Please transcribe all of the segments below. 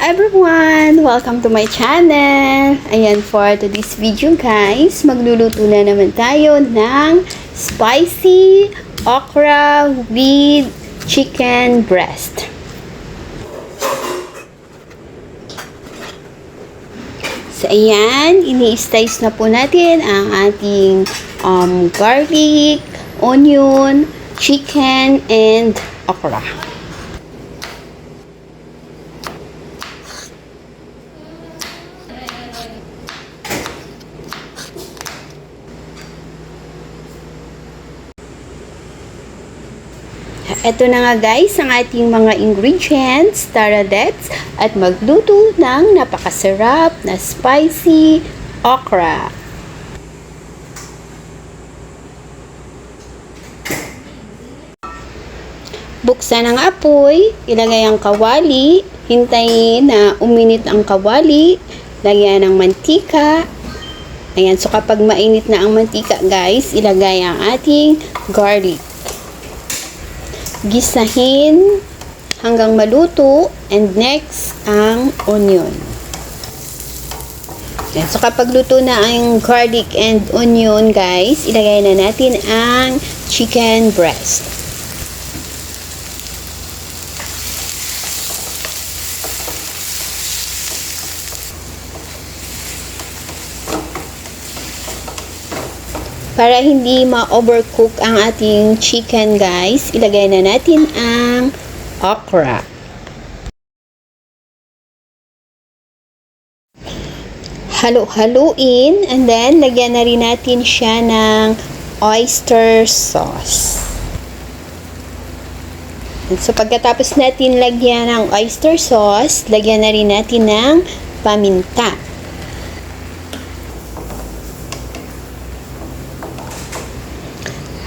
everyone! Welcome to my channel! Ayan, for today's video guys, magluluto na naman tayo ng spicy okra with chicken breast. So ayan, ini-slice na po natin ang ating garlic, onion, chicken, and okra. Ito na nga guys ang ating mga ingredients, tara let's at magluto ng napakasarap na spicy okra. Buksan ang apoy, ilagay ang kawali, hintayin na uminit ang kawali, lagyan ng mantika. Ayan, so kapag mainit na ang mantika guys, ilagay ang ating garlic. Gisahin hanggang maluto, and next ang onion. Okay, so kapag luto na ang garlic and onion guys, ilagay na natin ang chicken breast. Para hindi ma-overcook ang ating chicken guys, ilagay na natin ang okra. Halo-haluin, and then lagyan na rin natin siya ng oyster sauce. And so pagkatapos natin lagyan ng oyster sauce, lagyan na rin natin ng paminta.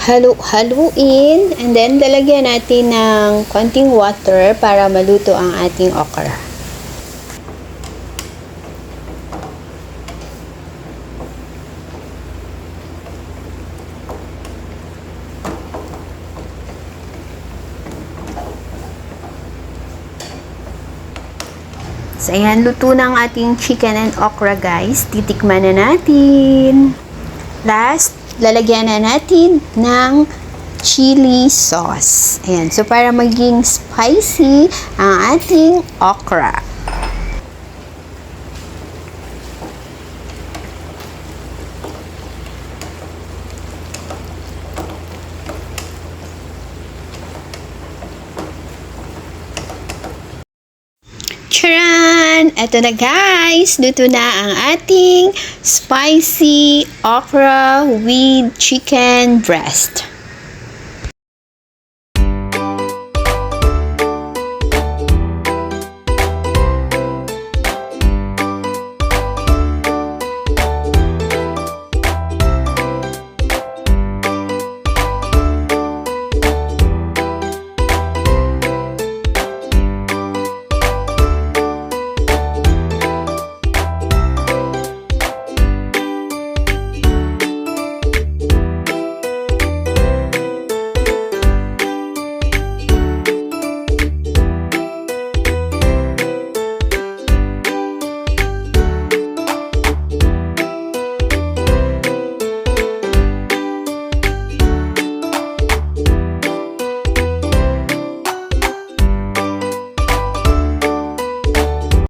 Halo-haluin, and then lalagyan natin ng konting water para maluto ang ating okra. So ayan, luto na ang ating chicken and okra guys. Titikman na natin. Last, lalagyan na natin ng chili sauce. Ayan. So, para maging spicy ang ating okra. Charan! Ito na guys! Luto na ang ating spicy okra with chicken breast.